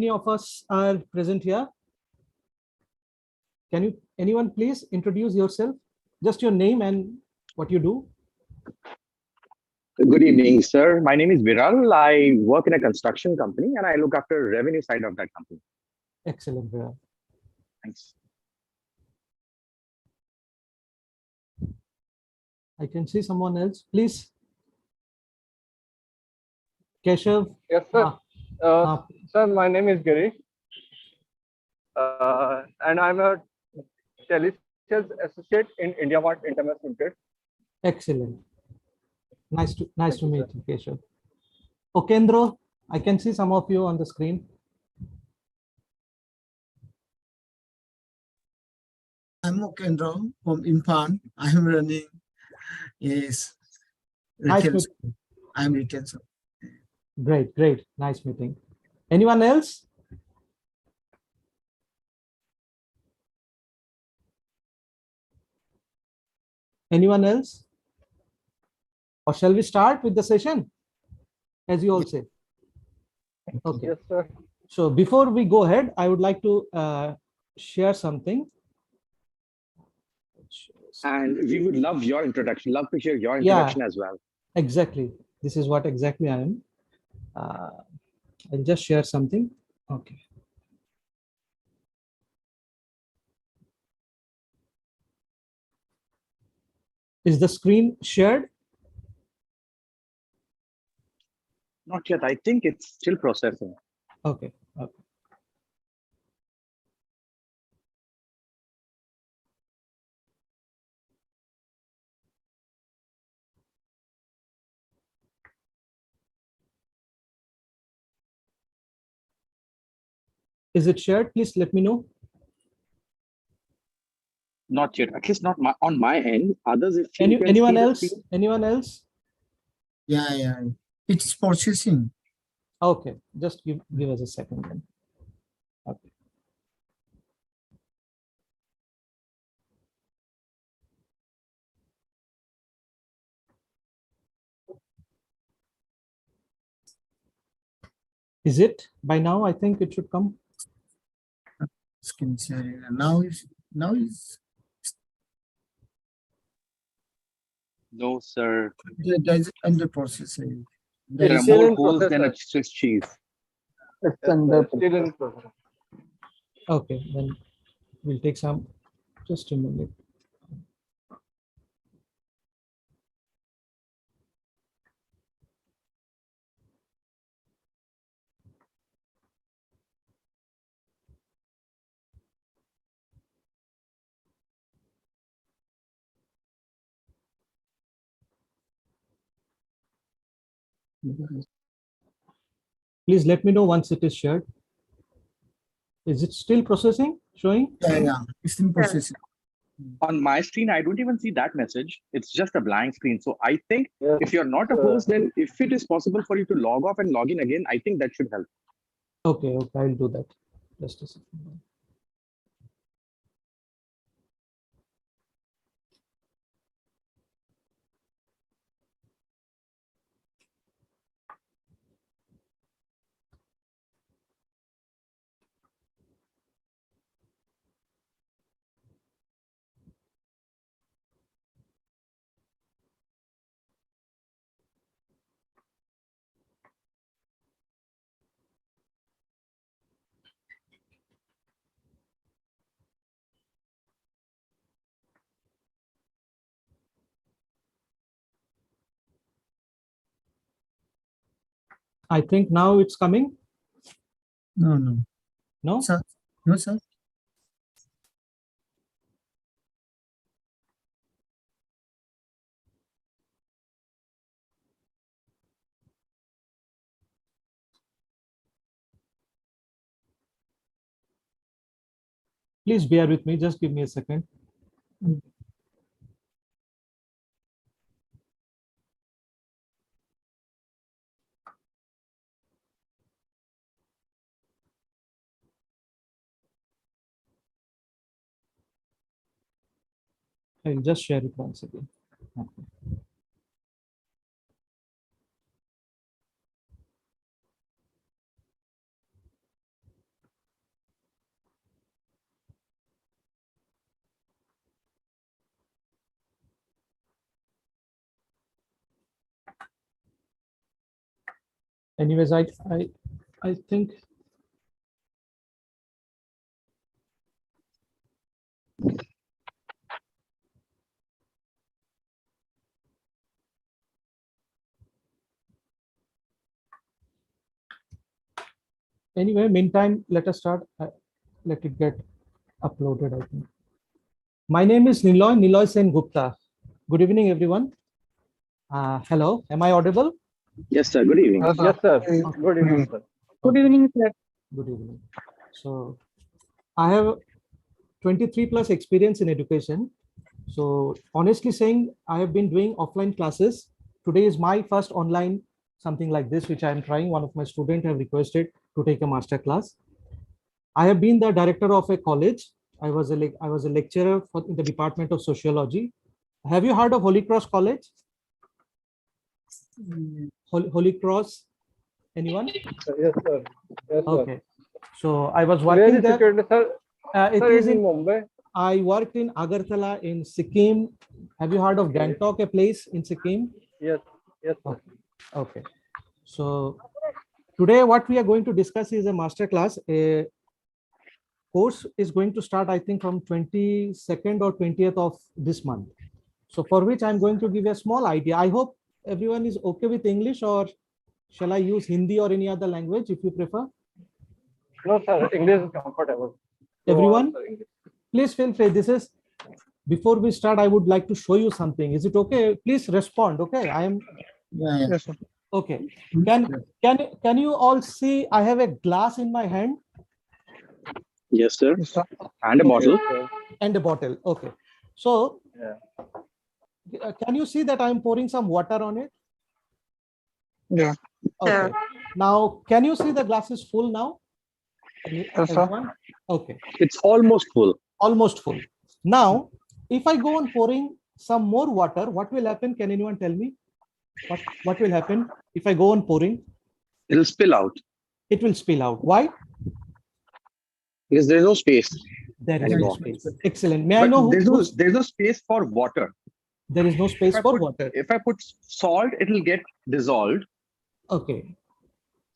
many of us are present here? Can you, anyone please introduce yourself? Just your name and what you do. Good evening, sir. My name is Viral. I work in a construction company and I look after revenue side of that company. Excellent, Viral. Thanks. I can see someone else, please. Keshav. Yes, sir. Sir, my name is Giri. And I'm a telesales associate in India Mart Intermess Limited. Excellent. Nice to meet you, Keshav. Okendro, I can see some of you on the screen. I'm Okendro from Impan. I'm running. Yes. Nice Retail. meeting. I'm retail. Great. Nice meeting. Anyone else? Anyone else? Or shall we start with the session? As you all say. Okay. Yes, sir. So before we go ahead, I would like to share something. And we would love your introduction. Love to hear your introduction as well. Exactly. This is what exactly I am. I'll just share something. Okay. Is the screen shared? Not yet. I think it's still processing. Okay. Is it shared? Please let me know. Not yet. At least not on my end. Others, if you can Anyone see the else? screen. Anyone else? Yeah. It's processing. Okay. Just give us a second then. Okay. Is it by now? I think it should come. Screen sharing. Now is No, sir. there's under processing. There are still more in holes process, than a sir. Swiss cheese. It's under still in process. Okay, then we'll take some. Just a minute. Please let me know once it is shared. Is it still processing, showing? Yeah. It's in processing. On my screen, I don't even see that message. It's just a blank screen. So I think Yes, if you're not a host, then if it is possible for you to log off and log in again, I think that should help. Okay, I'll do that. Just a second. I think now it's coming. No. No? Sir? No, sir. Please bear with me. Just give me a second. I'll just share it once again. Okay. Anyways, I think anyway, meantime, let us start. Let it get uploaded, I think. My name is Niloy Sen Gupta. Good evening, everyone. Hello, am I audible? Yes, sir. Good evening. Yes, sir. Good evening, sir. Good evening, sir. Good evening. So I have 23 plus experience in education. So honestly saying, I have been doing offline classes. Today is my first online something like this, which I am trying. One of my students have requested to take a master class. I have been the director of a college. I was a lecturer in the Department of Sociology. Have you heard of Holy Cross College? Holy Cross? Anyone? Yes, sir. Yes, sir. Okay. So I was Where working is there. situated, sir? It Sir, is in in. Mumbai. I worked in Agartala in Sikkim. Have you heard of Gangtok, a place in Sikkim? Yes, yes, sir. Okay. So today what we are going to discuss is a master class. A course is going to start, I think, from 22nd or 20th of this month. So for which I'm going to give a small idea. I hope everyone is okay with English, or shall I use Hindi or any other language if you prefer? No, sir. English is comfortable. Go on, Everyone, sir, English. please feel free. This is, before we start, I would like to show you something. Is it okay? Please respond. Okay. I am Yeah, Yes, sir. okay. Can you all see I have a glass in my hand Yes, sir. Yes, sir. And a bottle. Yes, sir. and a bottle? Okay. So Yeah. can you see that I'm pouring some water on it? Yeah. Okay. Now, can you see the glass is full now? Yes, sir. Everyone? Okay. It's almost full. Almost full. Now, if I go on pouring some more water, what will happen? Can anyone tell me? What will happen if I go on pouring? It'll spill out It will spill out. Why? because there's no space. There is no Anymore. space. Excellent. May I But know there's no space for water. there is no space If I for put- water? If I put salt, it'll get dissolved. Okay.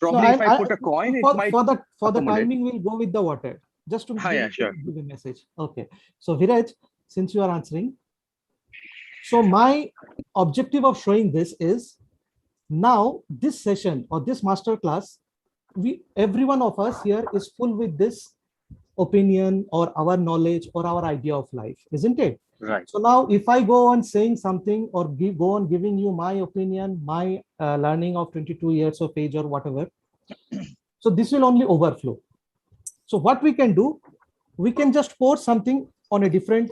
Probably if I put a coin, it might. for the accommodate. timing, we'll go with the water. Just to Yeah, sure. give a message. Okay. So Viraj, since you are answering, so my objective of showing this is now this session or this master class, every one of us here is full with this opinion or our knowledge or our idea of life, isn't it? Right. So now if I go on saying something or go on giving you my opinion, my learning of 22 years of age or whatever, so this will only overflow. So what we can do, we can just pour something on a different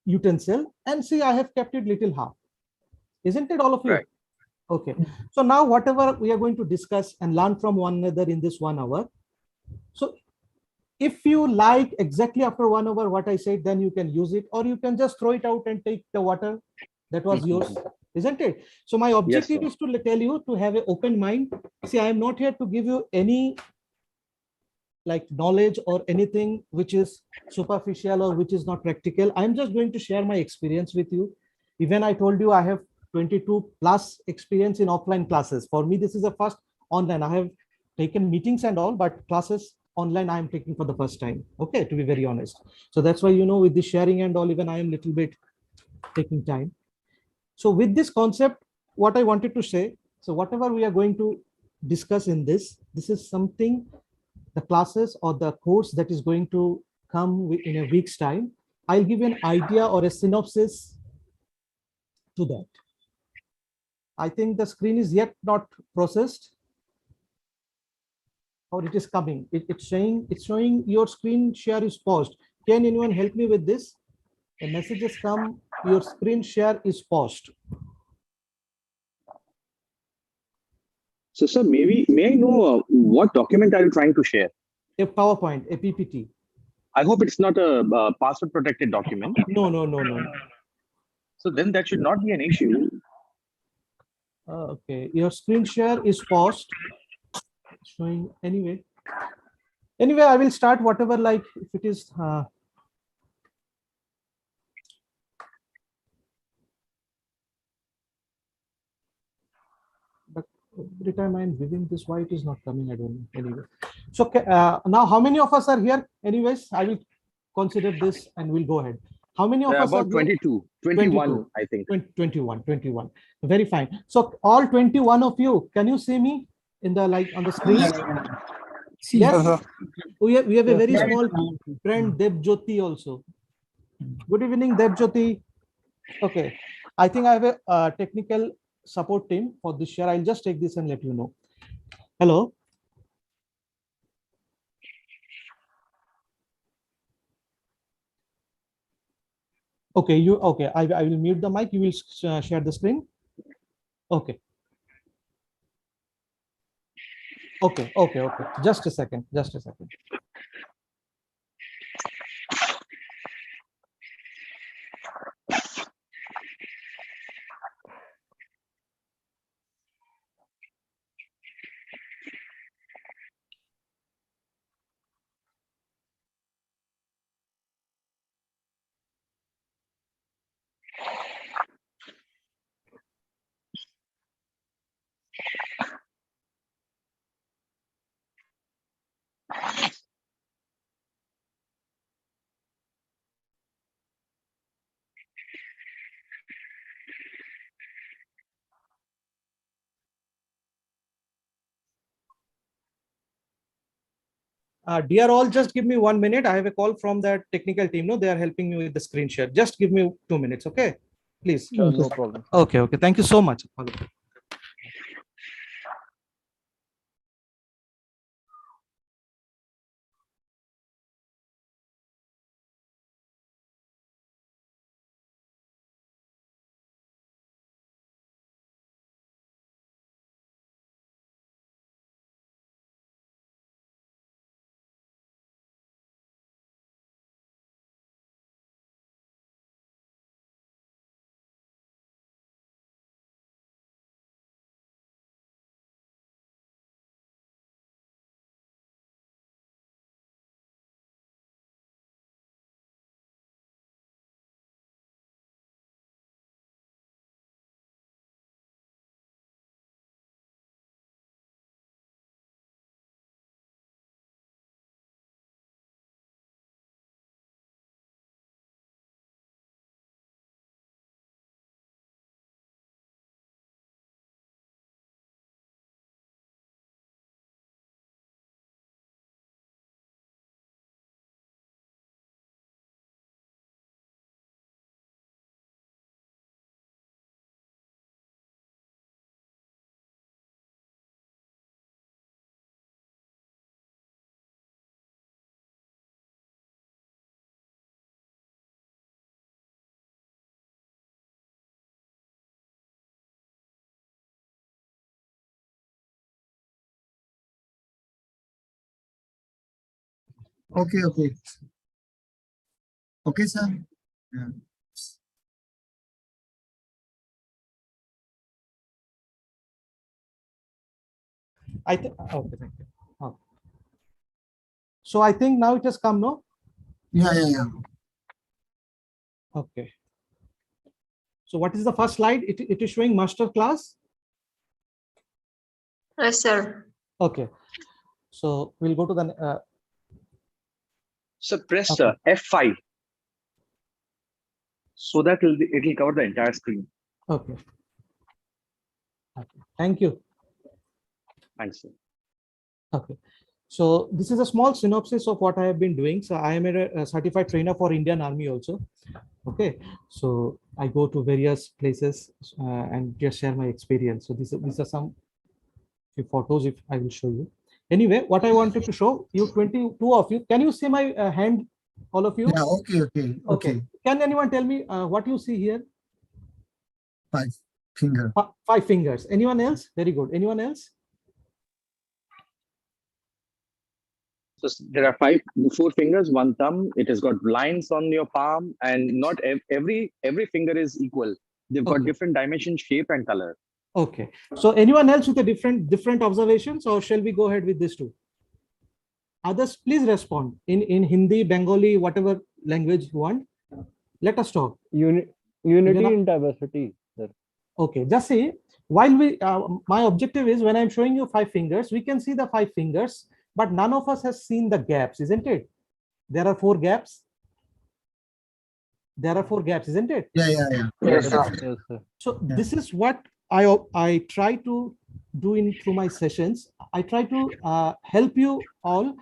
utensil and see I have kept it little half. Isn't it, all of you? Right. Okay. So now whatever we are going to discuss and learn from one another in this 1 hour. So if you like exactly after 1 hour what I said, then you can use it, or you can just throw it out and take the water that was yours, isn't it? So my objective sir. is to tell you to have an open mind. See, I am not here to give you any like knowledge or anything which is superficial or which is not practical. I'm just going to share my experience with you. Even I told you I have 22 plus experience in offline classes. For me, this is the first online. I have taken meetings and all, but classes online I am taking for the first time. Okay, to be very honest. So that's why, with the sharing and all, even I am little bit taking time. So with this concept, what I wanted to say, so whatever we are going to discuss in this is something, the classes or the course that is going to come in a week's time. I'll give you an idea or a synopsis to that. I think the screen is yet not processed, or it is coming. It's showing your screen share is paused. Can anyone help me with this? A message has come, your screen share is paused. So, sir, may I know what document are you trying to share? A PowerPoint, a PPT. I hope it's not a password protected document. No. So then that should not be an issue. Okay, your screen share is paused. Showing anyway. Anyway, I will start whatever, like if it is. But Every time I'm giving this, why it is not coming, I don't know. Anyway, so now how many of us are here? Anyways, I will consider this and we'll go ahead. How many of us are About here? 22, 21, I think. 21. Very fine. So all 21 of you, can you see me in the on the screen? See, Yes. We have a very Yeah. small friend, Debjyoti also. Good evening, Debjyoti. Okay. I think I have a technical support team for this share. I'll just take this and let you know. Hello. Okay, okay. I will mute the mic. You will share the screen. Okay. Okay. Just a second. Dear all, just give me 1 minute. I have a call from that technical team. No, they are helping me with the screen share. Just give me 2 minutes, okay? Please. Sure, no problem. Okay. Thank you so much. okay. Okay, sir. Yeah. I think okay, thank you. Okay. So I think now it has come, no? Yeah. Okay. So what is the first slide? It is showing master class. Yes, sir. Okay. So we'll go to the So press Okay. F5 so that it'll cover the entire screen. Okay. Thank you. Thanks, sir. Okay. So this is a small synopsis of what I have been doing. So I am a certified trainer for Indian Army also. Okay. So I go to various places and just share my experience. So these are some few photos if I will show you. Anyway, what I wanted to show you, 22 of you. Can you see my hand, all of you? Yeah, okay. Can anyone tell me what you see here? 5 finger. 5 fingers. Anyone else? Very good. Anyone else? So there are 4 fingers, 1 thumb. It has got lines on your palm, and not every finger is equal. They've got Okay. different dimension, shape, and color. Okay. So anyone else with a different observations, or shall we go ahead with this too? Others, please respond in Hindi, Bengali, whatever language you want. Let us talk. Unity in diversity, sir. Okay. Just see, while my objective is when I'm showing you 5 fingers, we can see the 5 fingers, but none of us has seen the gaps, isn't it? There are 4 gaps. There are 4 gaps, isn't it? Yeah, yeah, yeah. Yes, sir. Yes, sir. So Yeah. this is what I try to do in through my sessions. I try to help you all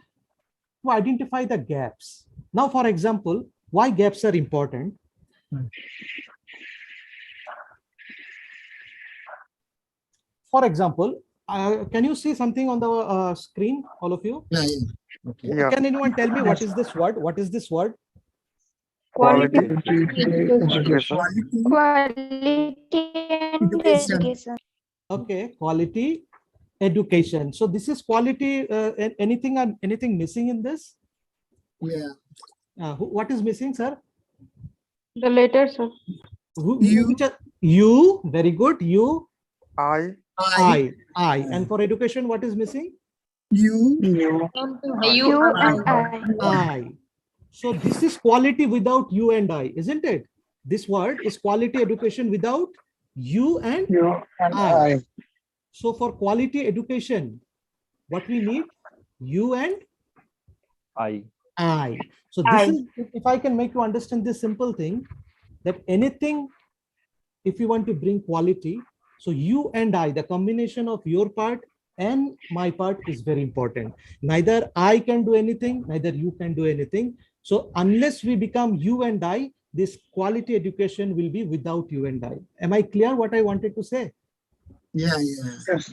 to identify the gaps. Now, for example, why gaps are important? Hmm. For example, can you see something on the screen, all of you? Yeah, yeah. Okay. Yeah. Can anyone tell me what is this word? What is this word? Quality. Education. Quality and Education. education. Okay, quality education. So this is quality. Anything missing in this? Yeah. What is missing, sir? The letter, sir. You. Which are, you. Very good. You. I. I. And for education, what is missing? You. You and I. I. So this is quality without you and I, isn't it? This word is quality education without you and I. So for quality education, what we need? You and I. So this is, if I can make you understand this simple thing, that anything, if you want to bring quality, so you and I, the combination of your part and my part is very important. Neither I can do anything, neither you can do anything. So unless we become you and I, this quality education will be without you and I. Am I clear what I wanted to say? Yeah, yeah. Yes,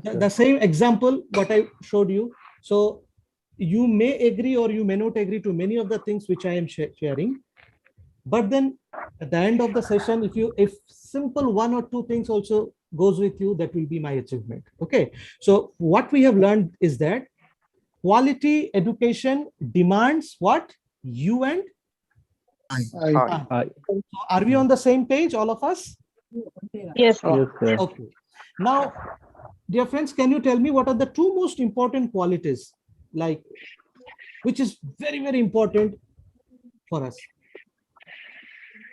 The same example what I showed you. So you may agree or you may not agree to many of the things which I am sharing, but then at the end of the session, if simple 1 or 2 things also goes with you, that will be my achievement. Okay, so what we have learned is that quality education demands what? You and I. I. So are we on the same page, all of us? Yes. Yes, sir. Okay. Now, dear friends, can you tell me what are the 2 most important qualities, like, which is very, very important for us?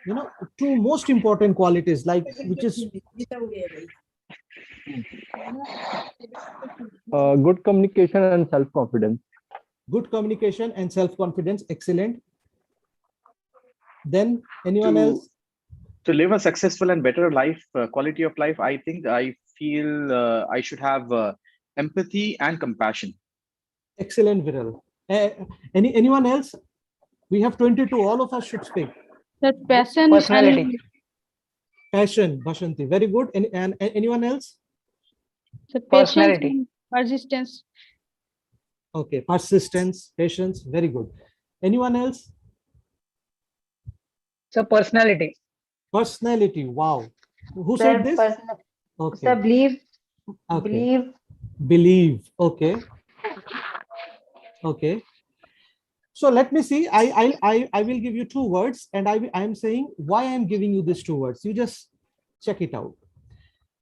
You know, 2 most important qualities, like, which is Good communication and self-confidence. good communication and self-confidence. Excellent. Then anyone else? To live a successful and better life, quality of life, I think I feel I should have empathy and compassion. Excellent, Viral. Anyone else? We have 22. All of us should speak. That passion Personality. Passion, Bashanti. Very good. And anyone else? the Personality. patience and persistence. Okay. Persistence, patience. Very good. Anyone else? So personality. Personality. Wow. Who said this? Okay. Believe. Okay. Believe. Okay. Okay. So let me see. I will give you 2 words, and I am saying why I am giving you these 2 words. You just check it out.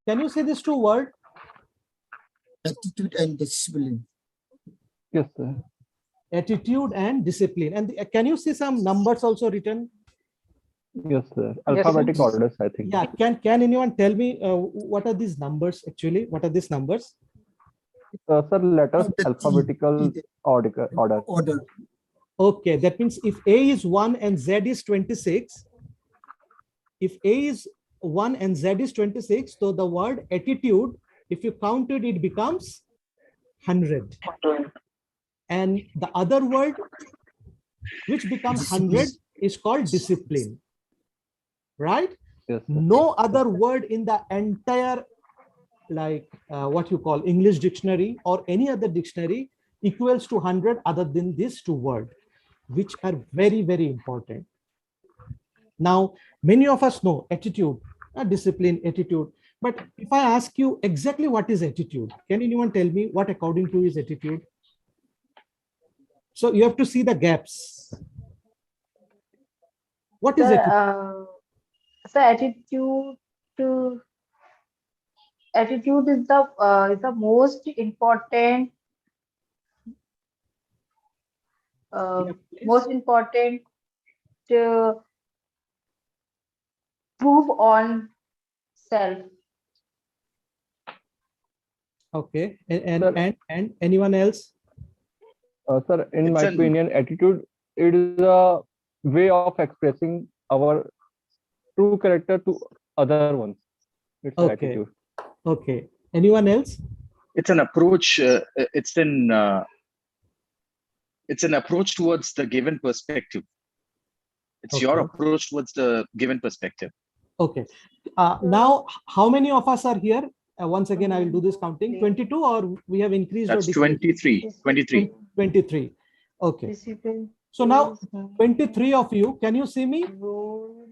Can you say this 2 word? Attitude and discipline. Yes, sir. Attitude and discipline. And can you see some numbers also written? Yes, sir. Yes, Alphabetic sir. orders, I think. Yeah. Can anyone tell me what are these numbers actually? What are these numbers? Sir, letters The alphabetical order. Order. Okay, that means if A is 1 and Z is 26, if A is 1 and Z is 26, so the word attitude, if you count it, it becomes 100. And the other word which becomes 100 is called discipline, right? Yes, sir. No other word in the entire, like what you call English dictionary or any other dictionary equals to 100 other than these 2 words, which are very, very important. Now, many of us know attitude, discipline, attitude. But if I ask you exactly what is attitude, can anyone tell me what according to is attitude? So you have to see the gaps. What is attitude? Attitude is the most important Yeah, please. most important proof on self. Okay. Sir. And anyone else? Sir, in my It's an opinion, attitude, it is a way of expressing our true character to other ones. It's an Okay. attitude. Okay. Anyone else? it's an approach. It's an approach towards the given perspective. It's your Okay. approach towards the given perspective. Okay. Now, how many of us are here? Once again, I will do this counting. 22, or we have increased or That's decreased? 23. 23. Okay. So now 23 of you, can you see me?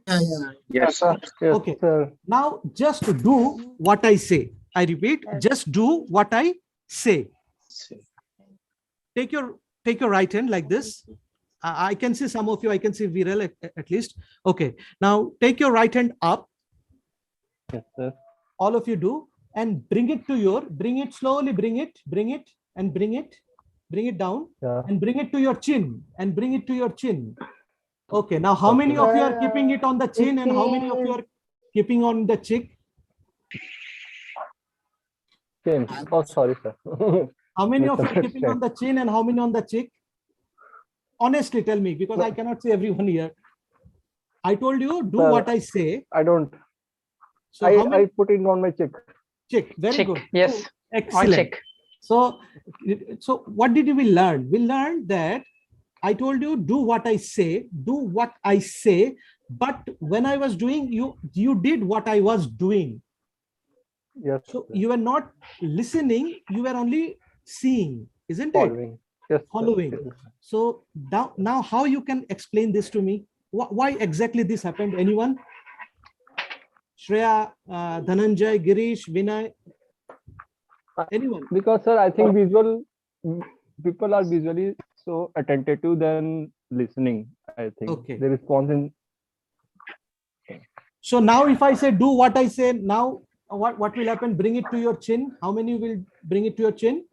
Yeah, yeah. Yes, sir. Yes, Okay. sir. Now just do what I say. I repeat, just do what I say. Take your right hand like this. I can see some of you, I can see Viral at least. Okay. Now take your right hand up. Yes, sir. All of you do, and bring it slowly, bring it down, Yeah. and bring it to your chin, Okay. Now how many of you are keeping it on the chin, and how many of you are keeping on the cheek? Same. Oh, sorry, sir. How many of you are keeping on Misunderstand. the chin, and how many on the cheek? Honestly, tell me, because I cannot see everyone here. I told you, do Sir, what I say. I don't. So how I many put it on my cheek. check? Very Check. good. Yes. Excellent. Check. So what did we learn? We learned that I told you, do what I say, but when I was doing, you did what I was doing. Yes. So sir. you were not listening, you were only seeing, isn't it? Following. Yes. sir. Following. Yes. So now how you can explain this to me? Why exactly this happened? Anyone? Shreya, Dhananjay, Girish, Vinay? Anyone? Because, sir, I think people are visually so attentive than listening. I think Okay. the response in. So now if I say, do what I say, now what will happen? Bring it to your chin. How many will bring it to your chin?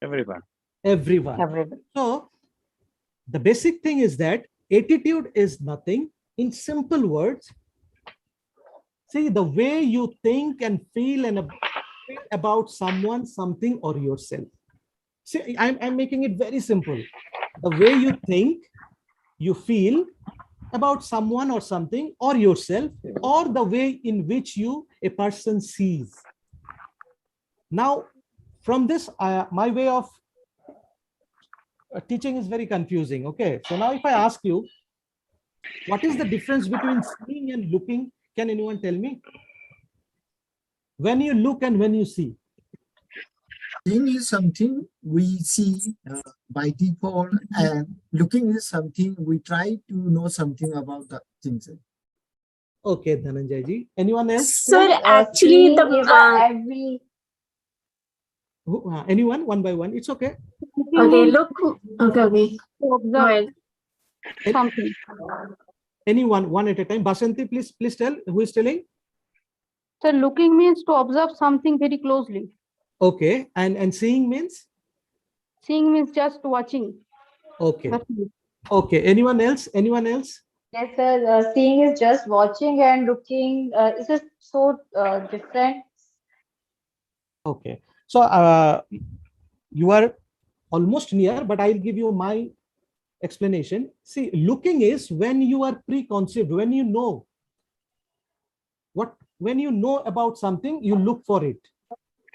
Everyone. Everyone. So the basic thing is that attitude is nothing. In simple words, see, the way you think and feel about someone, something, or yourself. See, I'm making it very simple. The way you think, you feel about someone or something or yourself, or the way in which a person sees. Now, from this, my way of teaching is very confusing. Okay, so now if I ask you, what is the difference between seeing and looking? Can anyone tell me? When you look and when you see. Seeing is something we see by default, and looking is something we try to know something about the things. Okay, Dhananjay ji. Anyone else? Sir, actually, the every Anyone? One by one. It's okay. okay, look, okay. to observe something. Anyone, one at a time. Basanti, please tell. Who is telling? So looking means to observe something very closely. Okay, and seeing means? Seeing means just watching. Okay. Okay. Anyone else? Anyone else? Yes, sir. Seeing is just watching, and looking is just so different. Okay. So you are almost near, but I'll give you my explanation. See, looking is when you are preconceived, when you know about something, you look for it.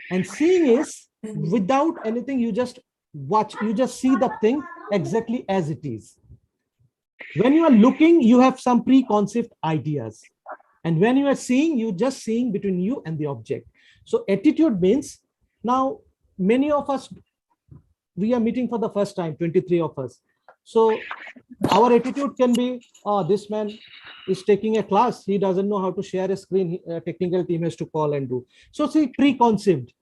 And seeing is without anything, you just watch, you just see the thing exactly as it is. When you are looking, you have some preconceived ideas. And when you are seeing, you just seeing between you and the object. So attitude means, now many of us, we are meeting for the first time, 23 of us. So our attitude can be, oh, this man is taking a class, he doesn't know how to share a screen, technical team has to call and do. So see, preconceived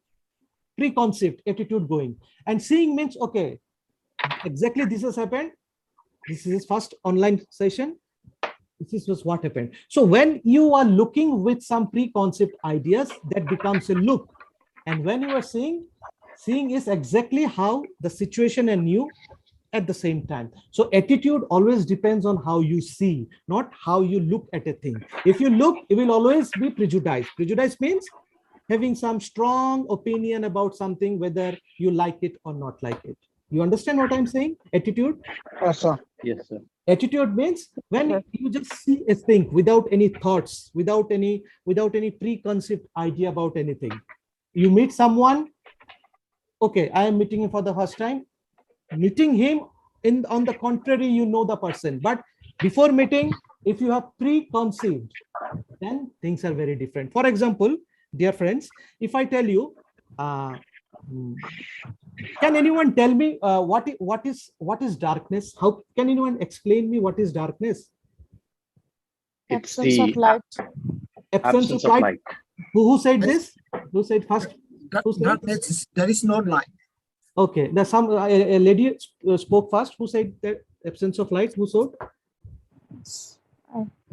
attitude going. And seeing means, okay, exactly this has happened. This is his first online session. This is what happened. So when you are looking with some preconceived ideas, that becomes a look. And when you are seeing is exactly how the situation and you at the same time. So attitude always depends on how you see, not how you look at a thing. If you look, it will always be prejudiced. Prejudice means having some strong opinion about something, whether you like it or not like it. You understand what I'm saying? Attitude. Yes, sir. Attitude means when you just see a thing without any thoughts, without any preconceived idea about anything. You meet someone. Okay, I am meeting him for the first time. Meeting him, on the contrary, you know the person, but before meeting, if you have preconceived, then things are very different. For example, dear friends, if I tell you, can anyone tell me what is darkness? How can anyone explain me what is darkness? It's Absence of the light. Absence of light. Who said this? Who said first? Who said? Darkness, there is no light. Okay, there's some a lady spoke first. Who said that absence of light? Who said?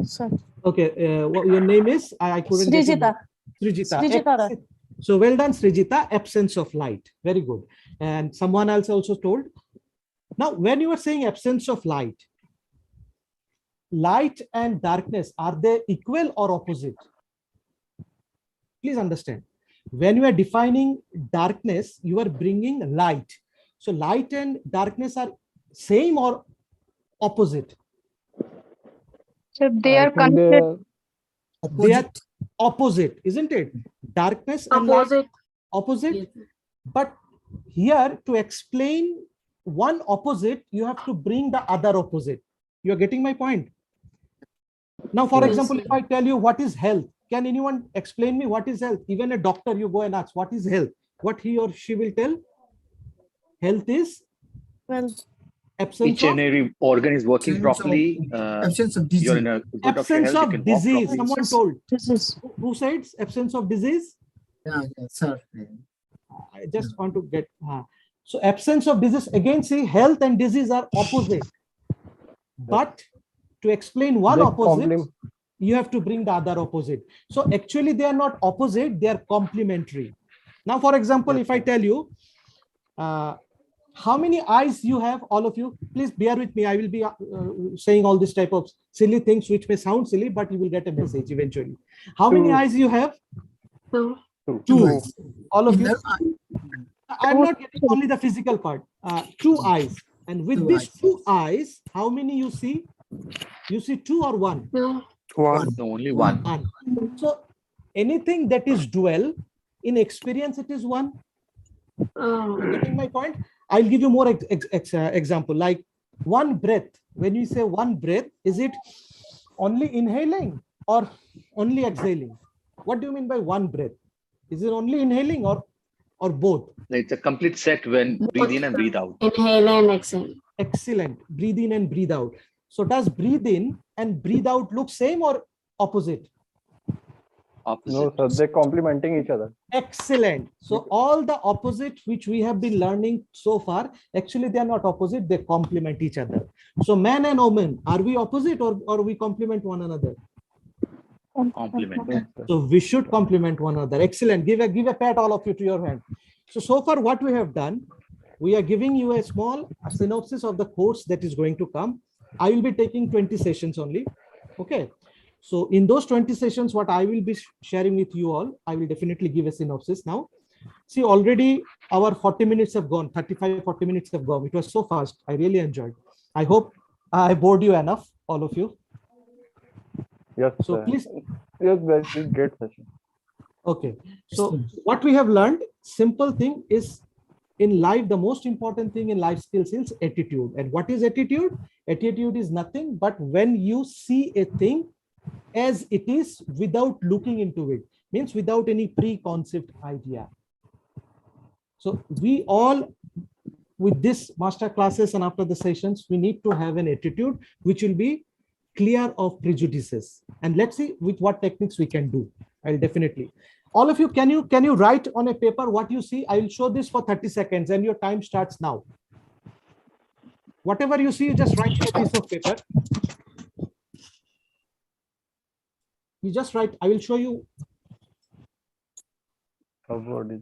Sorry. Okay, what your name is? I couldn't get Srijita. it. Srijita. Srijita. So well done, Srijita. Absence of light. Very good. And someone else also told. Now, when you are saying absence of light, light and darkness, are they equal or opposite? Please understand. When you are defining darkness, you are bringing light. So light and darkness are same or opposite? So they I are think connected. They are opposite, isn't it? Darkness and light opposite. Yes. But here, to explain one opposite, you have to bring the other opposite. You are getting my point? Now, for Yes. example, if I tell you what is health, can anyone explain me what is health? Even a doctor, you go and ask what is health, what he or she will tell? Health is Well, absence Each and of every organ is working Absence of- properly. Absence of You're disease. in a good of your absence health. You of can walk disease. properly. Someone told. this is Who said absence of disease? Yeah, sir. I just want to get. So absence of disease, again, see, health and disease are opposite. But to explain one They opposite, complement- you have to bring the other opposite. So actually, they are not opposite, they are complementary. Now, for example, if I tell you, how many eyes you have, all of you, please bear with me. I will be saying all this type of silly things which may sound silly, but you will get a message eventually. How many Two. eyes you have? So, Two. All of you. Inner I'm not getting only the physical part. 2 eyes. And with Two these eyes. 2 eyes, how many you see? You see 2 or 1? no. No, only one. 1. So anything that is dual, in experience, it is 1. Getting my point? I'll give you more example. Like one breath. When you say one breath, is it only inhaling or only exhaling? What do you mean by one breath? Is it only inhaling or both? It's a complete set when breathe in and breathe out. Inhale and exhale. Excellent. Breathe in and breathe out. So does breathe in and breathe out look same or opposite? Opposite. No, sir, they're complementing each other. Excellent. So all the opposite which we have been learning so far, actually they are not opposite, they complement each other. So man and woman, are we opposite or we complement one another? Complement. Yes, sir. So we should complement one another. Excellent. Give a pat, all of you, to your hand. So far what we have done, we are giving you a small synopsis of the course that is going to come. I will be taking 20 sessions only. Okay. So in those 20 sessions, what I will be sharing with you all, I will definitely give a synopsis now. See, already our 40 minutes have gone, 35, 40 minutes have gone. It was so fast. I really enjoyed. I hope I bored you enough, all of you. Yes, So sir. please. Yes, very great session. Okay. So what we have learned, simple thing is, in life, the most important thing in life skills is attitude. And what is attitude? Attitude is nothing but when you see a thing as it is without looking into it, means without any preconceived idea. So we all, with this master classes and after the sessions, we need to have an attitude which will be clear of prejudices. And let's see with what techniques we can do. I'll definitely. All of you, can you write on a paper what you see? I will show this for 30 seconds and your time starts now. Whatever you see, you just write on a piece of paper. You just write. I will show you. Done?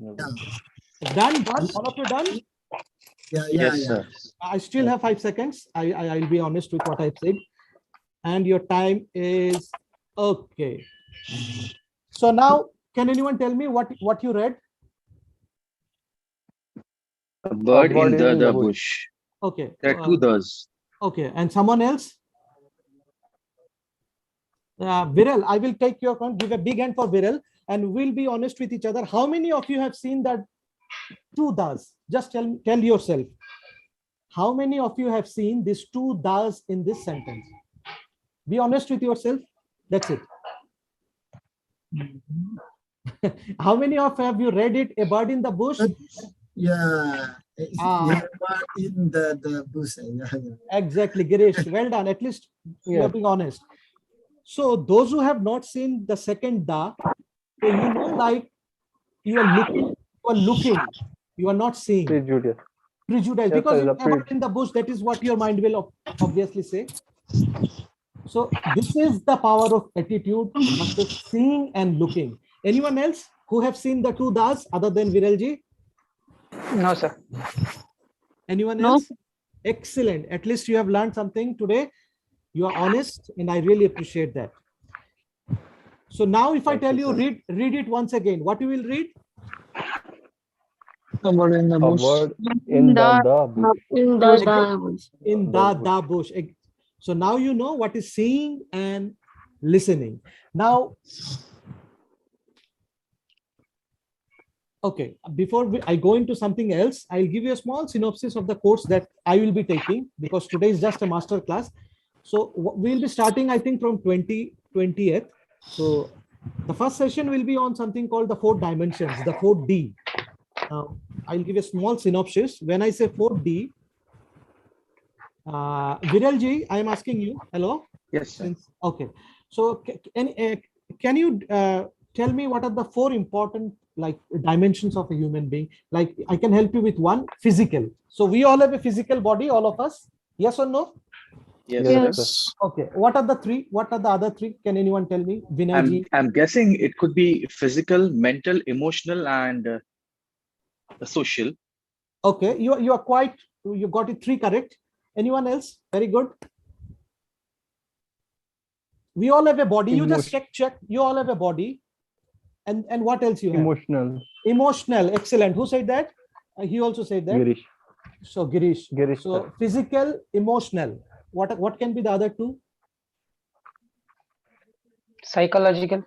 All of you done? Yes, sir. I still have 5 seconds. I'll be honest with what I've said. And your time is okay. So now Can anyone tell me what you read? A bird in bird the bush. Okay. There are two does. Okay. And someone else? Viral, I will take your count. Give a big hand for Viral, and we'll be honest with each other. How many of you have seen that two does? Just tell yourself. How many of you have seen these two does in this sentence? Be honest with yourself. That's it. How many of have you read it? A bird in the bush? Yeah, Ah. but in the bush. Yeah. Exactly, Girish. Well done. At least you are Yes. being honest. So those who have not seen the second da, so you know, like you are looking, you are not seeing. Prejudice. Prejudice, Yes, because sir, you the never in the bush, that is what your mind will obviously say. So this is the power of attitude versus seeing and looking. Anyone else who have seen the two das other than Viralji? No, sir. Anyone No. else? Excellent. At least you have learned something today. You are honest, and I really appreciate that. So now if I Thank tell you, you, sir. read it once again, what you will read? A bird in the A bush. bird in the bush. In Bush. the bush. In the bush. So now you know what is seeing and listening. Now, okay, before I go into something else, I'll give you a small synopsis of the course that I will be taking, because today is just a master class. So we'll be starting, I think, from 20th. So the first session will be on something called the 4 dimensions, the 4D. Now, I'll give a small synopsis. When I say 4D, Viralji, I am asking you. Hello? Yes, sir. Okay. So can you tell me what are the 4 important dimensions of a human being? Like, I can help you with one: physical. So we all have a physical body, all of us. Yes or no? Yes, Yes, sir. sir. Okay. What are the 3? What are the other 3? Can anyone tell me? Vinayji. I'm guessing it could be physical, mental, emotional, and social. Okay. You are quite. You got it 3 correct. Anyone else? Very good. We all have a body. You just check. You all have a body. And what else you have? Emotional. Emotional. Excellent. Who said that? He also said that. Girish. So Girish. Girish, So sir. physical, emotional. What can be the other 2? Psychological.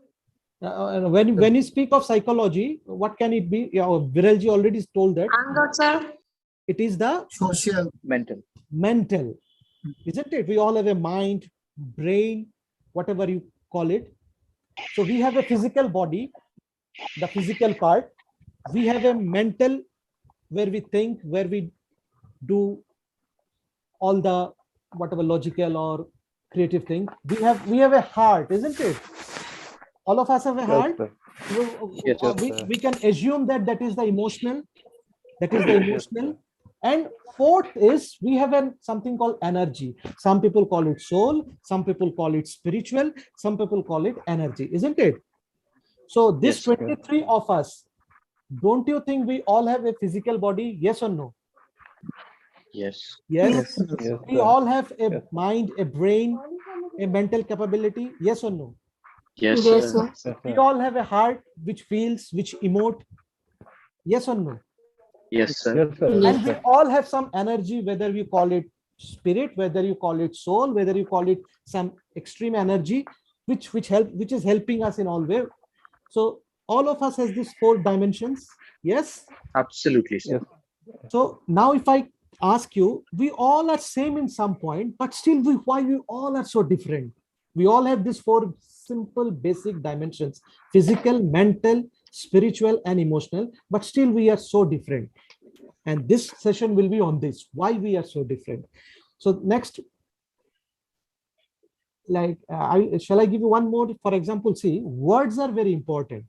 When you speak of psychology, what can it be? Yeah, Viralji already told that. I'm not, sir. It is the Social. Mental. mental, isn't it? We all have a mind, brain, whatever you call it. So we have a physical body, the physical part. We have a mental, where we think, where we do all the whatever logical or creative thing. We have a heart, isn't it? All of us have a heart. Yes, sir. Yes, sir. We can assume that is the emotional. That is the emotional. And 4th is we have something called energy. Some people call it soul. Some people call it spiritual. Some people call it energy, isn't it? So this Yes. 23 of us, don't you think we all have a physical body? Yes or no? Yes. Yes. Yes, We sir. all have a Yes. mind, a brain, a mental capability. Yes or no? Yes, Yes, sir. sir. Yes, We sir. all have a heart which feels, which emote. Yes or no? Yes, sir. Yes, sir. Yes. And we all have some energy, whether you call it spirit, whether you call it soul, whether you call it some extreme energy, which is helping us in all way. So all of us has these 4 dimensions. Yes. Absolutely, sir. Yes. So now if I ask you, we all are same in some point, but still why we all are so different? We all have these 4 simple basic dimensions: physical, mental, spiritual, and emotional, but still we are so different. And this session will be on this, why we are so different. So next, shall I give you one more? For example, see, words are very important.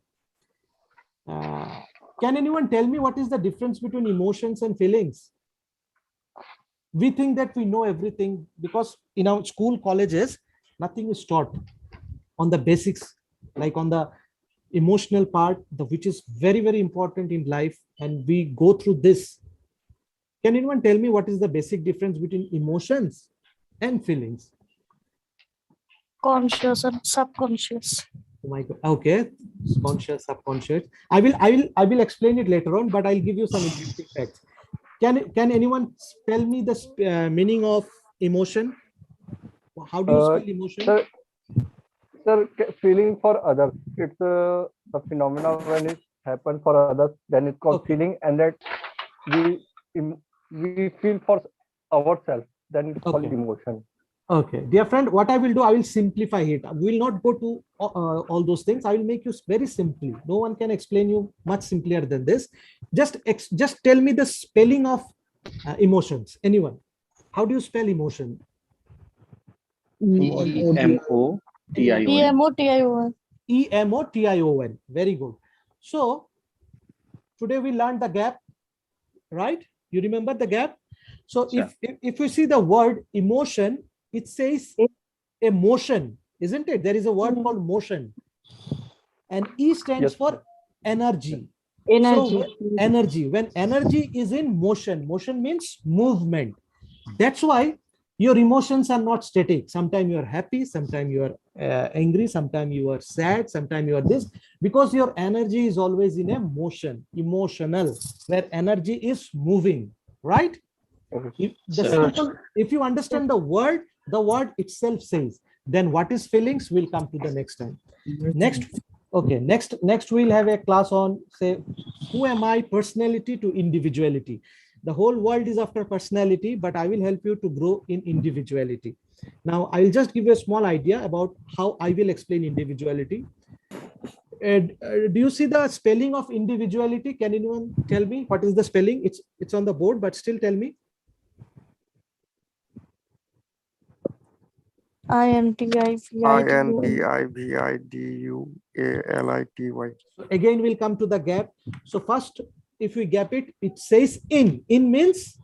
Can anyone tell me what is the difference between emotions and feelings? We think that we know everything because in our school, colleges, nothing is taught on the basics, like on the emotional part, which is very, very important in life. And we go through this. Can anyone tell me what is the basic difference between emotions and feelings? Conscious and subconscious. Oh my God. Okay, conscious, subconscious. I will explain it later on, but I'll give you some interesting facts. Can anyone tell me the meaning of emotion? How do you spell emotion? Sir, feeling for others. It's the phenomena when it happens for others, then it's called Okay. feeling, and that we we feel for ourselves, then it's called Okay. emotion. Okay, dear friend, what I will do, I will simplify it. We will not go to all those things. I will make you very simply. No one can explain you much simpler than this. Just tell me the spelling of emotions. Anyone? How do you spell emotion? EMOTION. EMOTION. EMOTION. Very good. So today we learned the gap, right? You remember the gap? So Sure. if you see the word emotion, it says emotion, isn't it? There is a word called motion, and E stands Yes. for energy. Energy. So energy, when energy is in motion, motion means movement. That's why your emotions are not static. Sometimes you are happy, sometimes you are angry, sometimes you are sad, sometimes you are this, because your energy is always in a motion, emotional, where energy is moving, right? If you understand the word itself says, then what is feelings will come to the next time. Next we'll have a class on, say, who am I, personality to individuality. The whole world is after personality, but I will help you to grow in individuality. Now I'll just give you a small idea about how I will explain individuality. Do you see the spelling of individuality? Can anyone tell me what is the spelling? It's on the board, but still tell me. INDIVIDUALITY. So again, we'll come to the gap. So first, if we gap it, it says in. In means,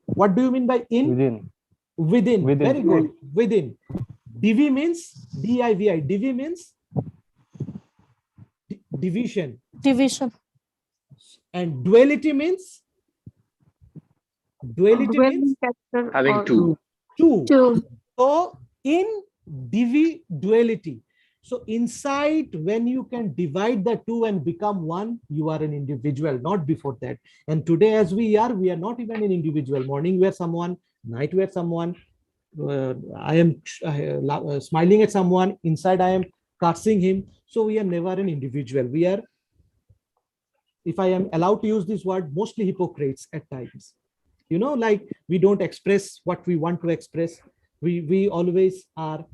what do you mean by in? Within. Within. Within. Very good. Within. Divi means DIVI. Divi means division. Division. And duality means Dwelling factor Having or two. two. two. So in dividuality. So inside, when you can divide the two and become one, you are an individual, not before that. And today, as we are not even an individual. Morning we are someone, night we are someone. I am smiling at someone, inside I am cursing him. So we are never an individual. We are, if I am allowed to use this word, mostly hypocrites at times. You know, like we don't express what we want to express. We always are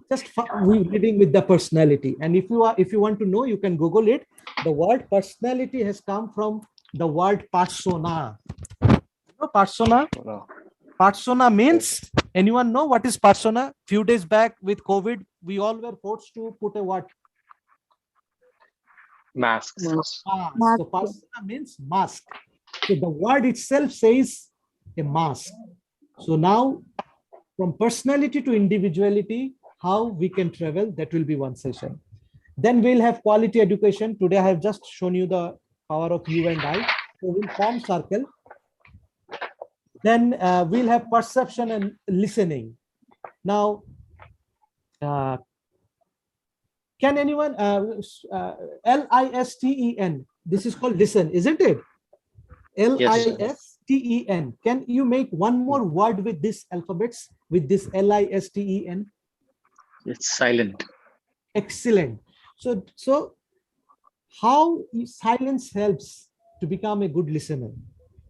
just we living with the personality. And if you want to know, you can Google it. The word personality has come from the word persona. You know, persona. Persona means, anyone know what is persona? Few days back with COVID, we all were forced to put a what? Masks. Mask. So persona means mask. So the word itself says a mask. So now, from personality to individuality, how we can travel, that will be one session. Then we'll have quality education. Today I have just shown you the power of you and I. So we'll form circle. Then we'll have perception and listening. Now, can anyone, LISTEN, this is called listen, isn't it? LISTEN. Can you make one more word with this alphabets, with this LISTEN? It's silent. Excellent. So how silence helps to become a good listener?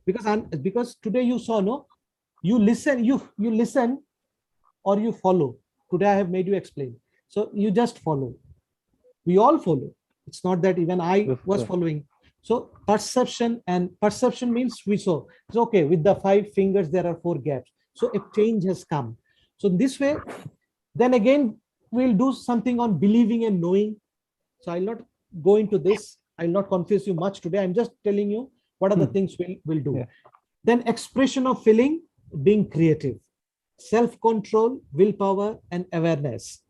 Because today you saw, no, you listen or you follow. Today I have made you explain. So you just follow. We all follow. It's not that even I was following. So perception means we saw. So okay, with the 5 fingers there are 4 gaps. So a change has come. So this way, then again we'll do something on believing and knowing. So I'll not go into this. I'll not confuse you much today. I'm just telling you what are the things we'll do. Yeah. Then expression of feeling, being creative, self-control, willpower, and awareness.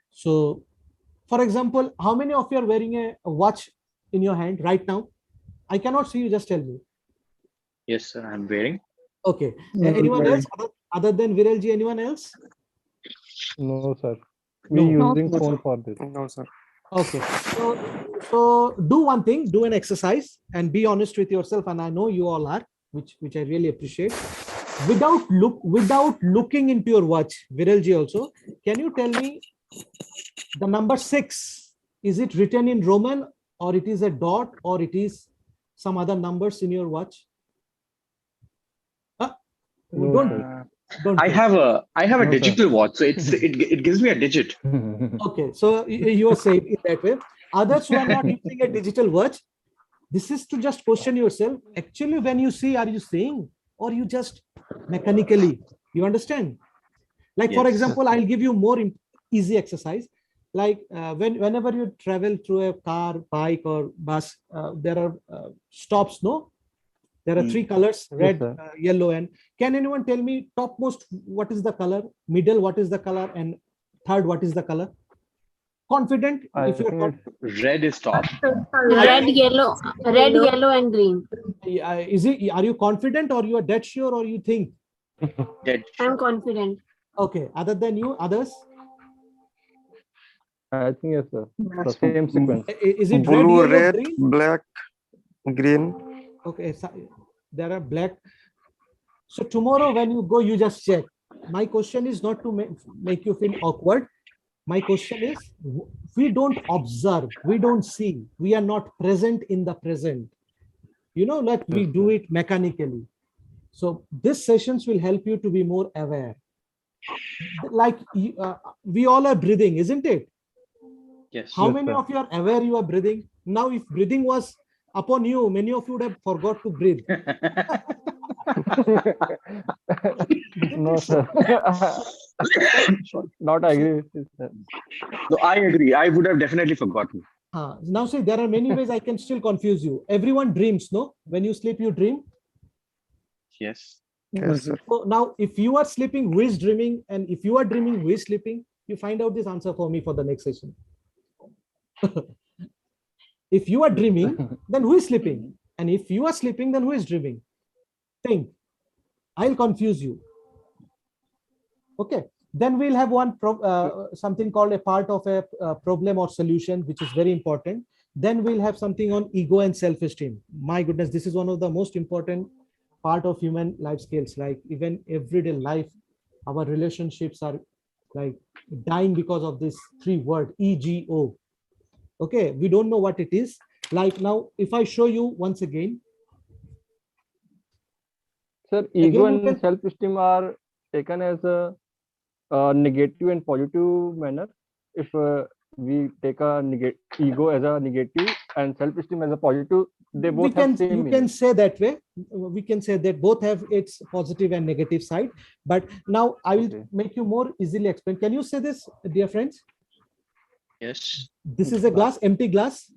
So, for example, how many of you are wearing a watch in your hand right now? I cannot see you, just tell me. Yes, sir, I'm wearing. Okay. Anyone else other than Viralji, anyone else? No, sir. We No. using No, phone for this. No, sir. Okay. So do one thing, do an exercise and be honest with yourself. And I know you all are, which I really appreciate. Without looking into your watch, Viralji also, can you tell me the number 6, is it written in Roman or it is a dot or it is some other numbers in your watch? No, Don't sir. don't I tell. have a No, sir. digital watch, so it gives me a digit. Okay, so you are safe in that way. Others who are not using a digital watch, this is to just question yourself. Actually, when you see, are you seeing or you just mechanically? You understand? Like for Yes. example, I'll give you more easy exercise. Like whenever you travel through a car, bike, or bus, there are stops. No, there are 3 colors: red, sir. yellow, and can anyone tell me topmost what is the color? Middle, what is the color? And third, what is the color? Confident? I If you're think it's Red is top. Red, yellow, and green. is it? Are you confident, or you are dead sure, or you think? Dead. I'm confident. Okay. Other than you, others? I think yes, sir. The same sequence. Is it red, Blue, yellow, red, green? black, green. Okay. So there are black. So tomorrow when you go, you just check. My question is not to make you feel awkward. My question is, we don't observe, we don't see, we are not present in the present. You know, like we do it mechanically. So these sessions will help you to be more aware. Like we all are breathing, isn't it? Yes. How Yes, many sir. of you are aware you are breathing? Now, if breathing was upon you, many of you would have forgot to breathe. No, sir. Not agree with this, sir. No, I agree. I would have definitely forgotten. Now, see, there are many ways I can still confuse you. Everyone dreams, no? When you sleep, you dream. Yes. Yes, sir. So now, if you are sleeping, who is dreaming? And if you are dreaming, who is sleeping? You find out this answer for me for the next session. If you are dreaming, then who is sleeping? And if you are sleeping, then who is dreaming? Think. I'll confuse you. Okay. Then we'll have something called a part of a problem or solution, which is very important. Then we'll have something on ego and self-esteem. My goodness, this is one of the most important part of human life skills. Like even everyday life, our relationships are like dying because of this 3 word ego. Okay, we don't know what it is. Like now, if I show you once again. Sir, ego Again, you and can- self-esteem are taken as a negative and positive manner. If we take a ego as a negative and self-esteem as a positive, they both have same you meaning. can say that way. We can say that both have its positive and negative side. But now I will Okay. make you more easily explain. Can you say this, dear friends? Yes. This is a glass, empty glass.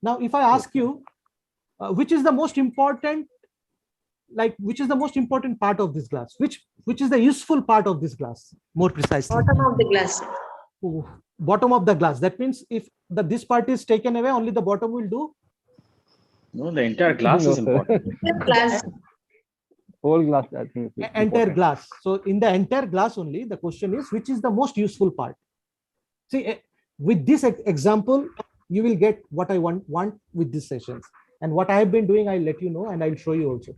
Now, if I ask you, which is the most important, which is the most important part of this glass? Which is the useful part of this glass? More precisely. Bottom of the glass. Oh, bottom of the glass. That means if this part is taken away, only the bottom will do. No, the entire glass No, is sir. important. Glass. Whole glass, I think. Is Entire important. glass. So in the entire glass only, the question is, which is the most useful part? See, with this example, you will get what I want with these sessions. And what I have been doing, I'll let you know, and I'll show you also.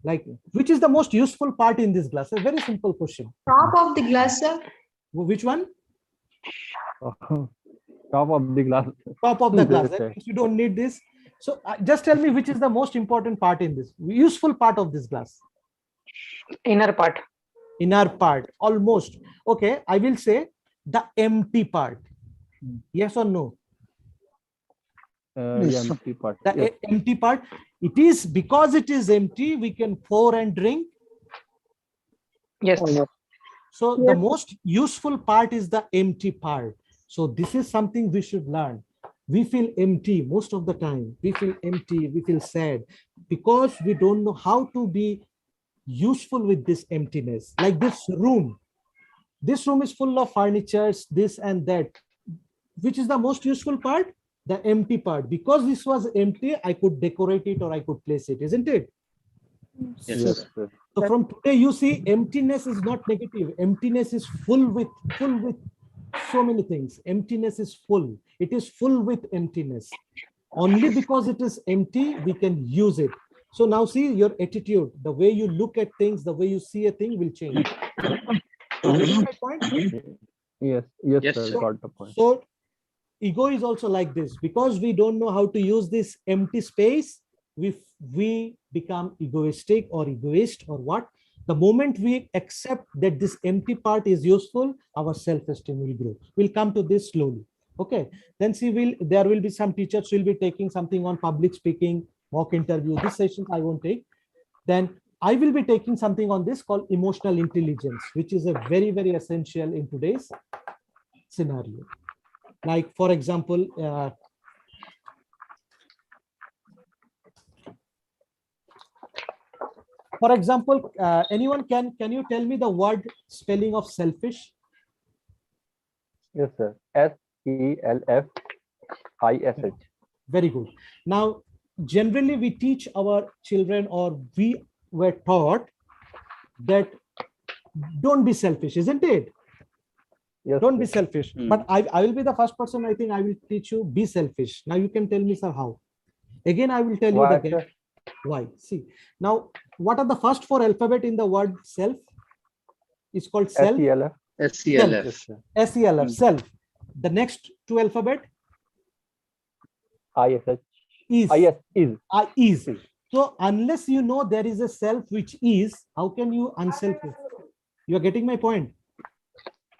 Like, which is the most useful part in this glass? A very simple question. Top of the glass, sir. Which one? Top of the glass. Top of the glass. Yes, That means you don't need this. So just tell me which is the most important part in this, useful part of this glass. Inner part. Inner part, almost. Okay, I will say the empty part. Yes or no? Yeah, empty part. The Yes. empty part. It is because it is empty, we can pour and drink. Yes. So the most useful part is the empty part. So this is something we should learn. We feel empty most of the time. We feel empty, we feel sad because we don't know how to be useful with this emptiness. Like this room. This room is full of furnitures, this and that. Which is the most useful part? The empty part. Because this was empty, I could decorate it or I could place it, isn't it? Yes. Yes, sir. So from today, you see, emptiness is not negative. Emptiness is full with so many things. Emptiness is full. It is full with emptiness. Only because it is empty, we can use it. So now see your attitude, the way you look at things, the way you see a thing will change. My point? Yes, Yes, sir, sir. got the point. So ego is also like this. Because we don't know how to use this empty space, we become egoistic or egoist or what. The moment we accept that this empty part is useful, our self-esteem will grow. We'll come to this slowly. Okay. Then see, there will be some teachers will be taking something on public speaking, mock interview. This session I won't take. Then I will be taking something on this called emotional intelligence, which is a very, very essential in today's scenario. Like, for example, anyone can you tell me the word spelling of selfish? Yes, sir. SELFISH. Very good. Now, generally we teach our children, or we were taught that don't be selfish, isn't it? Yes, Don't be sir. selfish. But I will be the first person, I think I will teach you be selfish. Now you can tell me, sir, how. Again, I will tell you Why, the sir? why. See, now what are the first 4 alphabet in the word self? It's called self. SELF. SCLF. Yes, sir. SELF, self. The next 2 alphabet ISH. is. Is. Is. So unless you know there is a self which is, how can you unself it? You are getting my point?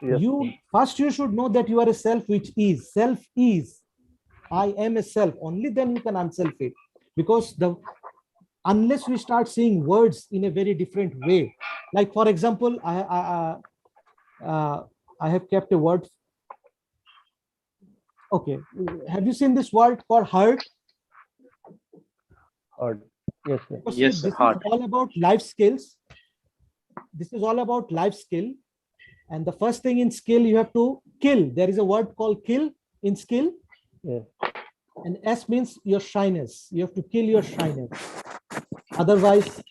Yes, You should know that you are a self which is. Self is. I am a self. Only then you can unself it. Because unless we start seeing words in a very different way, like for example, I have kept a word. Okay, have you seen this word called heart? Yes, sir. Yes, This heart. is all about life skills. This is all about life skill. And the first thing in skill, you have to kill. There is a word called kill in skill. Yes. And S means your shyness. You have to kill your shyness. Otherwise,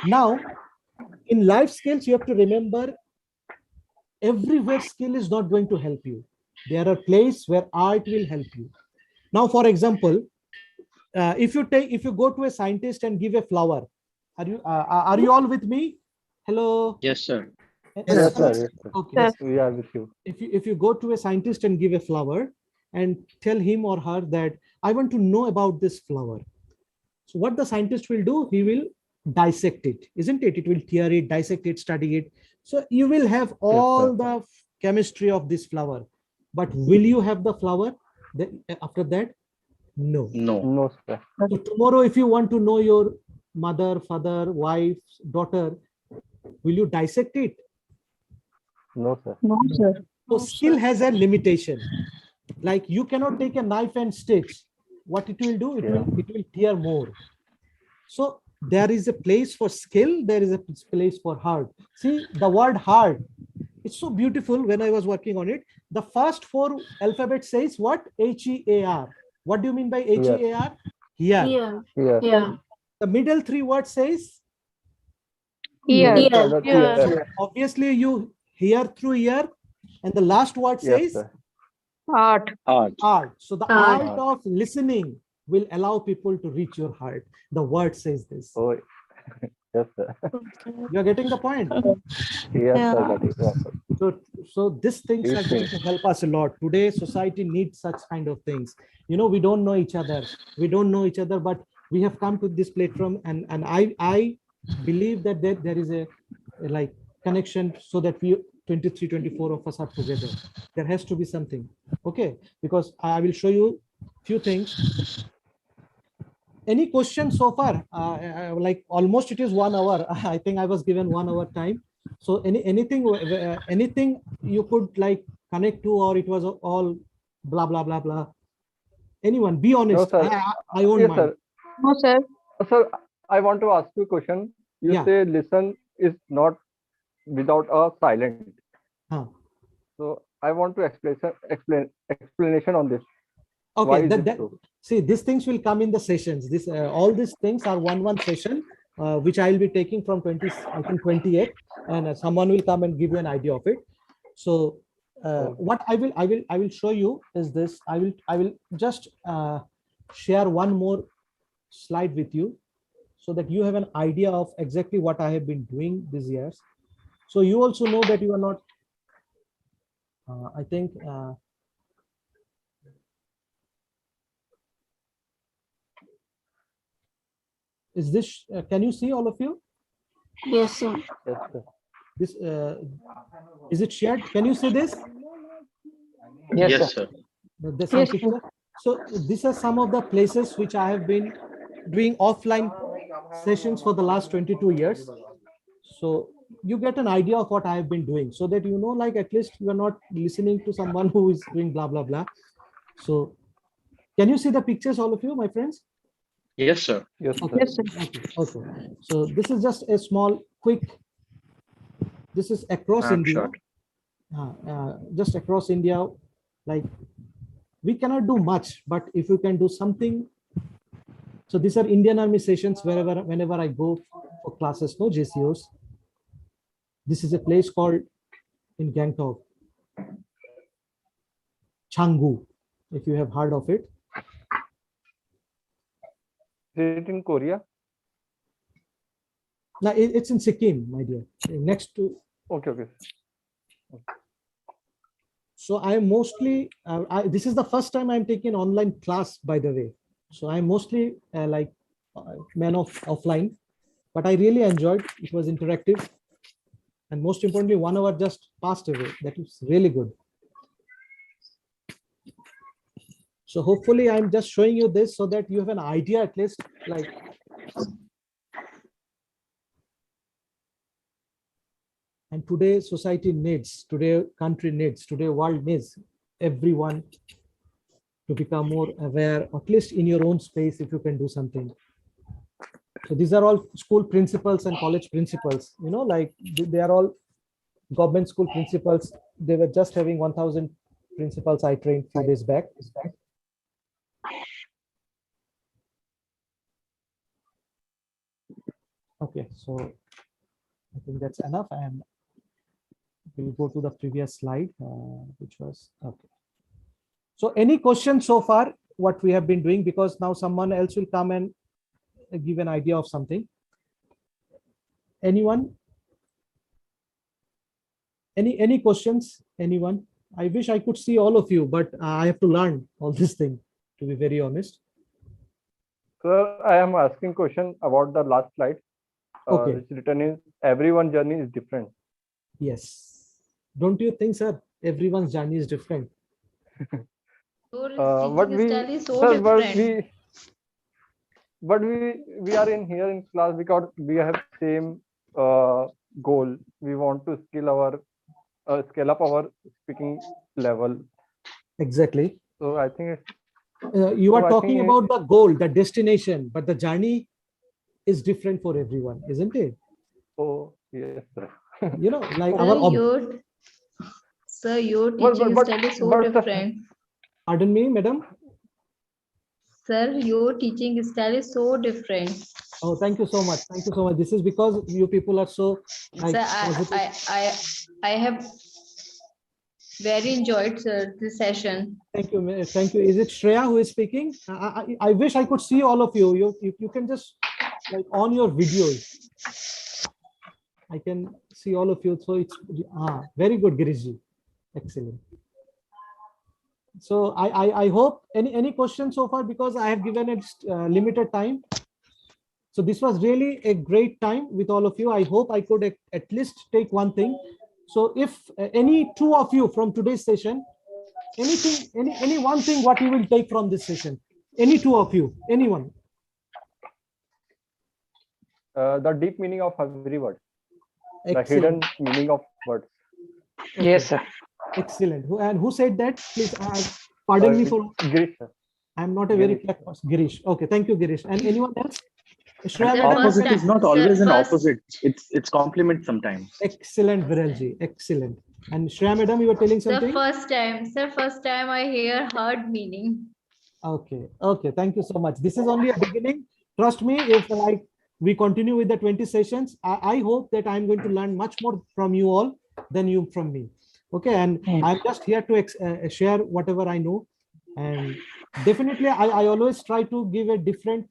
now in life skills, you have to remember everywhere skill is not going to help you. There are places where art will help you. Now, for example, if you go to a scientist and give a flower, are you all with me? Hello. Yes, sir. Yes, sir. Yes, sir. Okay. Yes. We are with you. If you go to a scientist and give a flower and tell him or her that I want to know about this flower. So what the scientist will do, he will dissect it, isn't it? It will tear it, dissect it, study it. So you will have all the chemistry of this flower, but will you have the flower after that? No. No, sir. So tomorrow, if you want to know your mother, father, wife, daughter, will you dissect it? No, sir. No, sir. So skill has a limitation. Like you cannot take a knife and stitch. What it will do, it will tear more. So there is a place for skill, there is a place for heart. See, the word heart, it's so beautiful. When I was working on it, the first 4 alphabet says what? HEAR. What do you mean by HEAR? Here. Here. Yeah. The middle 3 words says? Here. Here. Obviously you hear through ear, and the last word Yes, says sir. Art. art. So the Art. art of listening will allow people to reach your heart. The word says this. Oh, yes, sir. You're getting the point. Yes, sir. Got it. Yes, sir. So these things are going to help us a lot. Today, society needs such kind of things. You know, we don't know each other. We don't know each other, but we have come to this platform, and I believe that there is a like connection, so that we 23, 24 of us are together. There has to be something. Okay, because I will show you few things. Any questions so far? Like almost it is 1 hour. I think I was given 1 hour time. So anything you could like connect to, or it was all blah blah blah blah. Anyone, be honest. No, sir. I won't Yes, mind. sir. No, sir. Sir, I want to ask you a question. You Yeah. say listen is not without a silent. Huh. So I want to explanation on this. Okay, Why is it so? see, these things will come in the sessions. This all these things are one session, which I will be taking from 28, and someone will come and give you an idea of it. So what I will show you is this. I will just share one more slide with you so that you have an idea of exactly what I have been doing these years. So you also know that you are not, I think, is this, can you see all of you? Yes, sir. Yes, sir. This, is it shared? Can you see this? Yes, sir. There's some picture. So these are some of the places which I have been doing offline sessions for the last 22 years. So you get an idea of what I have been doing, so that you know, like, at least you are not listening to someone who is doing blah blah blah. So can you see the pictures, all of you, my friends? Yes, sir. Yes, sir. Okay. Okay. So this is just a small quick, this is across India. Just across India, like, we cannot do much, but if you can do something. So these are Indian Army sessions whenever I go for classes, no JCOs. This is a place called in Gangtok, Changgu, if you have heard of it. Is it in Korea? Now it's in Sikkim, my dear, next to. Okay. So I am mostly, this is the first time I'm taking online class, by the way. So I'm mostly man of offline, but I really enjoyed. It was interactive. And most importantly, 1 hour just passed away. That is really good. So hopefully I'm just showing you this so that you have an idea, at least, like, and today society needs, today country needs, today world needs everyone to become more aware, at least in your own space, if you can do something. So these are all school principals and college principals, you know, like they are all government school principals. They were just having 1,000 principals I trained few days back. Okay, so I think that's enough, and we'll go to the previous slide, which was okay. So any questions so far, what we have been doing, because now someone else will come and give an idea of something. Anyone? Any questions? Anyone? I wish I could see all of you, but I have to learn all this thing, to be very honest. Sir, I am asking question about the last slide. Okay. It's written is everyone's journey is different. Yes. Don't you think, sir? Everyone's journey is different. But we are in here in class because we have same goal. We want to scale up our speaking level. Exactly. So I think you are talking about the goal, the destination, but the journey is different for everyone, isn't it? Oh yes, sir. You know, like Sir, your teaching style is so different. Pardon me, madam. Sir, your teaching style is so different. Oh, thank you so much. Thank you so much. This is because you people are so like, sir, I have very enjoyed, sir, this session. Thank you. Thank you. Is it Shreya who is speaking? I wish I could see all of you. You can just like on your videos. I can see all of you. So it's very good, Girishji. Excellent. So I hope any questions so far, because I have given it limited time. So this was really a great time with all of you. I hope I could at least take one thing. So if any two of you from today's session, anything, any one thing, what you will take from this session, any two of you, anyone? The deep meaning of every word. Excellent. The hidden meaning of words. Okay. Yes, sir. Excellent. Who said that? Please pardon me for. Girish, sir. I'm not a very clear person. Girish. Okay, thank you, Girish. And anyone else? Opposite is not always an opposite. It's complement sometimes. Excellent, Viralji. Excellent. And Shreya madam, you were telling something? First time I hear hard meaning. Okay. Okay. Thank you so much. This is only a beginning. Trust me, if like we continue with the 20 sessions, I hope that I'm going to learn much more from you all than you from me. Okay, and I'm just here to share whatever I know, and definitely I always try to give a different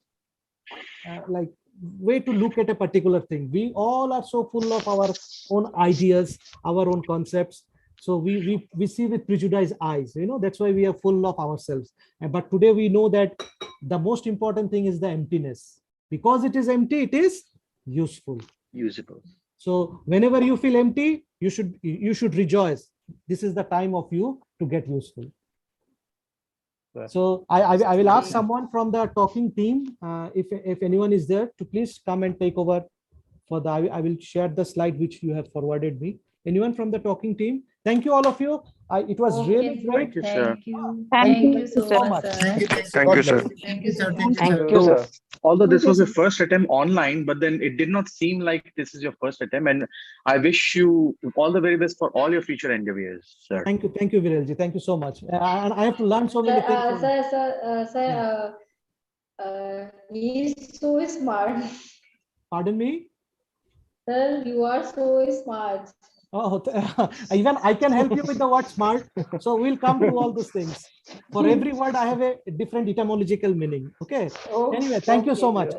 like way to look at a particular thing. We all are so full of our own ideas, our own concepts. So we see with prejudiced eyes, that's why we are full of ourselves. But today we know that the most important thing is the emptiness. Because it is empty, it is useful. Usable. So whenever you feel empty, you should rejoice. This is the time of you to get useful. So I will ask someone from the talking team, if anyone is there, to please come and take over for the, I will share the slide which you have forwarded me. Anyone from the talking team? Thank you, all of you. It was really great. Thank you, sir. Thank you so much, sir. Thank you, Thank you, sir. Thank you so much. Thank you, Thank you, sir. sir. Although this was your first attempt online, but then it did not seem like this is your first attempt. And I wish you all the very best for all your future endeavors, sir. Thank you, Viralji. Thank you so much. And I have to learn so many things. He is so smart. Pardon me? Sir, you are so smart. Oh, even I can help you with the word smart. So we'll come to all those things. For every word, I have a different etymological meaning. Okay. Anyway, thank you so much.